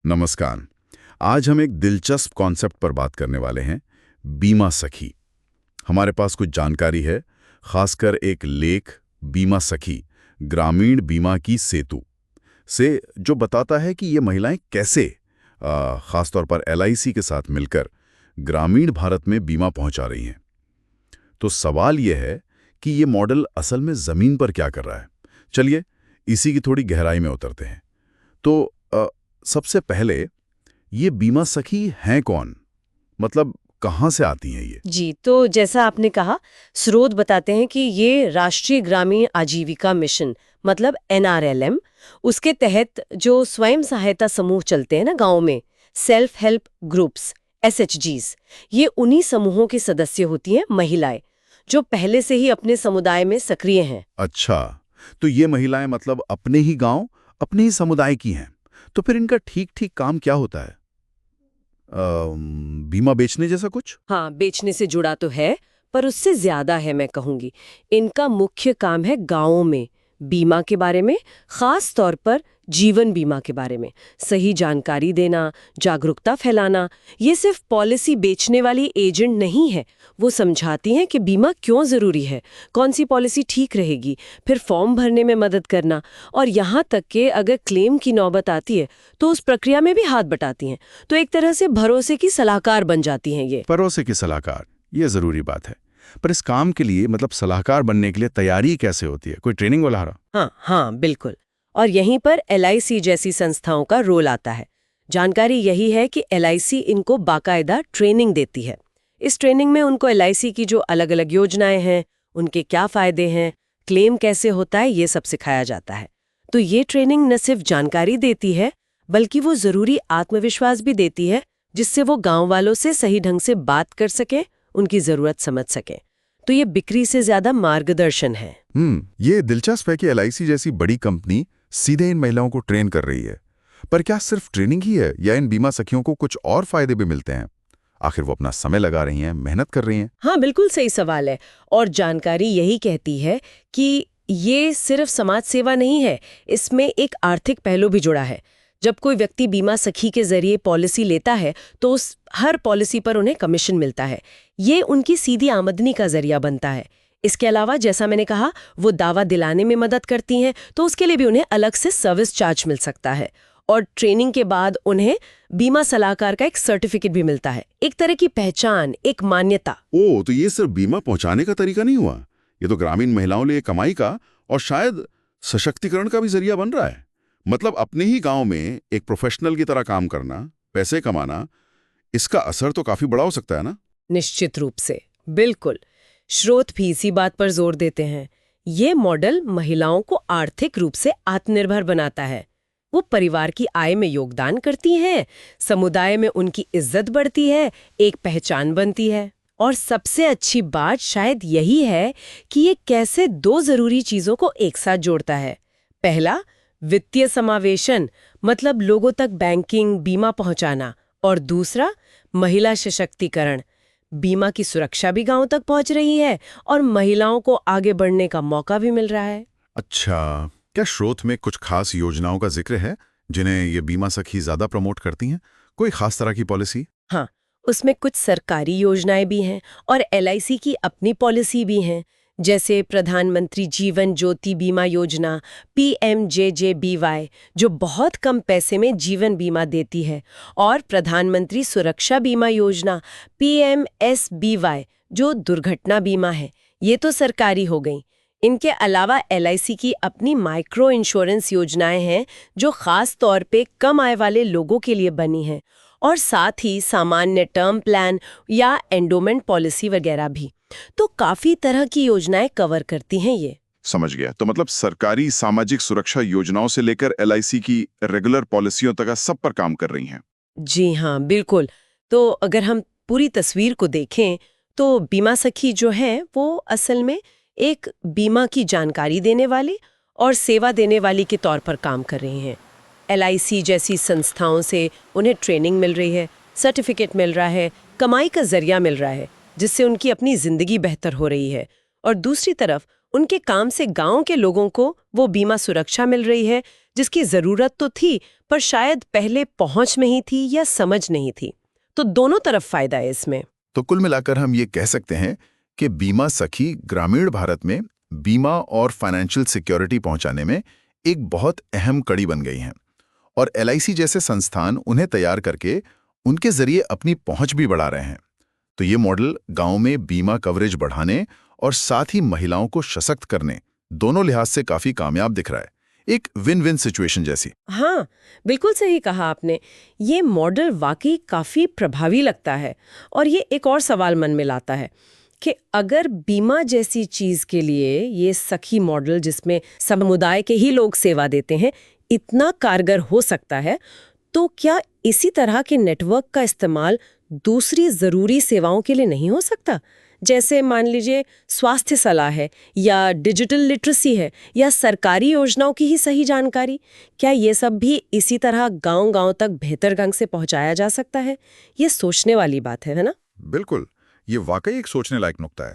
नमस्कार। आज हम एक दिलचस्प कॉन्सेप्ट पर बात करने वाले हैं, बीमा सखी। हमारे पास कुछ जानकारी है, खासकर एक लेख बीमा सखी ग्रामीण बीमा की सेतु से, जो बताता है कि ये महिलाएं कैसे खासतौर पर एलआईसी के साथ मिलकर ग्रामीण भारत में बीमा पहुंचा रही हैं। तो सवाल ये है कि ये मॉडल असल में ज़मीन पर क्या कर रहा है। चलिए इसी की थोड़ी गहराई में उतरते हैं। तो सबसे पहले ये बीमा सखी हैं कौन, मतलब कहाँ से आती हैं ये? जी, तो जैसा आपने कहा, स्रोत बताते हैं कि ये राष्ट्रीय ग्रामीण आजीविका मिशन मतलब NRLM, उसके तहत जो स्वयं सहायता समूह चलते हैं ना गांव में, सेल्फ हेल्प ग्रुप्स SHGs, ये उन्हीं समूहों के सदस्य होती हैं महिलाएं, जो पहले से ही अपने समुदाय में सक्रिय हैं। अच्छा, तो ये महिलाएं मतलब अपने ही गांव, अपने ही समुदाय की हैं। तो फिर इनका ठीक काम क्या होता है? बीमा बेचने जैसा कुछ? हाँ, बेचने से जुड़ा तो है, पर उससे ज्यादा है मैं कहूंगी। इनका मुख्य काम है गांवों में बीमा के बारे में, खास तौर पर जीवन बीमा के बारे में सही जानकारी देना, जागरूकता फैलाना। ये सिर्फ पॉलिसी बेचने वाली एजेंट नहीं है, वो समझाती हैं कि बीमा क्यों जरूरी है, कौन सी पॉलिसी ठीक रहेगी, फिर फॉर्म भरने में मदद करना, और यहाँ तक कि अगर क्लेम की नौबत आती है तो उस प्रक्रिया में भी हाथ बटाती हैं। तो एक तरह से भरोसे की सलाहकार बन जाती हैं ये। भरोसे की सलाहकार, ये जरूरी बात है। पर इस काम के लिए मतलब सलाहकार बनने के लिए तैयारी कैसे होती है? कोई ट्रेनिंग वाला रहा? हाँ, बिल्कुल। और यहीं पर LIC जैसी संस्थाओं का रोल आता है। जानकारी यही है कि LIC इनको बाकायदा ट्रेनिंग देती है। इस ट्रेनिंग में उनको LIC की जो अलग अलग योजनाएं हैं, उनके क्या फायदे हैं, क्लेम कैसे होता है, ये सब सिखाया जाता है। तो ये ट्रेनिंग न सिर्फ जानकारी देती है, बल्कि वो जरूरी आत्मविश्वास भी देती है, जिससे वो गांव वालों से सही ढंग से बात कर सके, उनकी जरूरत समझ सके। तो ये बिक्री से ज्यादा मार्गदर्शन है। ये दिलचस्प है कि LIC जैसी बड़ी कंपनी सीधे इन महिलाओं को ट्रेन कर रही है। पर क्या सिर्फ ट्रेनिंग ही है, या इन बीमा सखियों को कुछ और फायदे भी मिलते हैं? आखिर वो अपना समय लगा रही हैं, मेहनत कर रही हैं। हाँ, बिल्कुल सही सवाल है। और जानकारी यही कहती है कि ये सिर्फ समाज सेवा नहीं है, इसमें एक आर्थिक पहलू भी जुड़ा है। जब कोई व्यक्ति बीमा सखी के जरिए पॉलिसी लेता है तो उस हर पॉलिसी पर उन्हें कमीशन मिलता है। ये उनकी सीधी आमदनी का जरिया बनता है। इसके अलावा जैसा मैंने कहा, वो दावा दिलाने में मदद करती हैं, तो उसके लिए भी उन्हें अलग से सर्विस चार्ज मिल सकता है। और ट्रेनिंग के बाद उन्हें बीमा सलाहकार का एक सर्टिफिकेट भी मिलता है, एक तरह की पहचान, एक मान्यता। तो ये सिर्फ बीमा पहुंचाने का तरीका नहीं हुआ, ये तो ग्रामीण महिलाओं लिए कमाई का और शायद सशक्तिकरण का भी जरिया बन रहा है। मतलब अपने ही गांव में एक प्रोफेशनल की तरह काम करना, पैसे कमाना, इसका असर तो काफी बड़ा हो सकता है ना? निश्चित रूप से, बिल्कुल। स्रोत भी इसी बात पर जोर देते हैं। ये मॉडल महिलाओं को आर्थिक रूप से आत्मनिर्भर बनाता है। वो परिवार की आय में योगदान करती हैं, समुदाय में उनकी इज्जत बढ़ती है, एक पहचान बनती है। और सबसे अच्छी बात शायद यही है कि ये कैसे दो जरूरी चीजों को एक साथ जोड़ता है। पहला, वित्तीय समावेशन, मतलब लोगों तक बैंकिंग, बीमा पहुंचाना, और दूसरा, महिला सशक्तिकरण, बीमा की सुरक्षा भी गांव तक पहुंच रही है और महिलाओं को आगे बढ़ने का मौका भी मिल रहा है। अच्छा, क्या स्रोत में कुछ खास योजनाओं का जिक्र है जिन्हें ये बीमा सखी ज्यादा प्रमोट करती हैं? कोई खास तरह की पॉलिसी? हाँ, उसमें कुछ सरकारी योजनाएं भी हैं और LIC की अपनी पॉलिसी भी हैं, जैसे प्रधानमंत्री जीवन ज्योति बीमा योजना PMJJBY, जो बहुत कम पैसे में जीवन बीमा देती है, और प्रधानमंत्री सुरक्षा बीमा योजना PMSBY, जो दुर्घटना बीमा है। ये तो सरकारी हो गई। इनके अलावा LIC की अपनी माइक्रो इंश्योरेंस योजनाएं हैं, जो खास तौर पे कम आय वाले लोगों के लिए बनी हैं, और साथ ही सामान्य टर्म प्लान या एंडोमेंट पॉलिसी वगैरह भी। तो काफी तरह की योजनाएं कवर करती हैं ये। समझ गया। तो मतलब सरकारी सामाजिक सुरक्षा योजनाओं से लेकर LIC की रेगुलर पॉलिसियों तक सब पर काम कर रही हैं। जी हाँ, बिल्कुल। तो अगर हम पूरी तस्वीर को देखें तो बीमा सखी जो है वो असल में एक बीमा की जानकारी देने वाली और सेवा देने वाली के तौर पर काम कर रही हैं। LIC जैसी संस्थाओं से उन्हें ट्रेनिंग मिल रही है, सर्टिफिकेट मिल रहा है, कमाई का जरिया मिल रहा है, जिससे उनकी अपनी जिंदगी बेहतर हो रही है। और दूसरी तरफ उनके काम से गांव के लोगों को वो बीमा सुरक्षा मिल रही है, जिसकी जरूरत तो थी पर शायद पहले पहुंच में ही थी या समझ नहीं थी। तो दोनों तरफ फायदा है इसमें। तो कुल मिलाकर हम ये कह सकते हैं कि बीमा सखी ग्रामीण भारत में बीमा और फाइनेंशियल सिक्योरिटी पहुंचाने में एक बहुत अहम कड़ी बन गई हैं और एलआईसी जैसे संस्थान उन्हें तैयार करके उनके जरिए अपनी पहुंच भी बढ़ा रहे हैं। तो ये मॉडल गांव में बीमा कवरेज बढ़ाने और साथ ही महिलाओं को सशक्त करने दोनों लिहाज से काफी कामयाब दिख रहा है, एक विन विन सिचुएशन जैसी। हाँ, बिल्कुल सही कहा आपने। ये मॉडल वाकई काफी प्रभावी लगता है और ये एक और सवाल मन में लाता है कि अगर बीमा जैसी चीज के लिए ये सखी मॉडल जिसमें समुदाय के ही लोग सेवा देते हैं इतना कारगर हो सकता है, तो क्या इसी तरह के नेटवर्क का इस्तेमाल दूसरी जरूरी सेवाओं के लिए नहीं हो सकता? जैसे मान लीजिए स्वास्थ्य सलाह है या डिजिटल लिटरेसी है या सरकारी योजनाओं की ही सही जानकारी, क्या ये सब भी इसी तरह गांव-गांव तक बेहतर ढंग से पहुंचाया जा सकता है? ये सोचने वाली बात है ना? बिल्कुल, ये वाकई एक सोचने लायक नुक्ता है।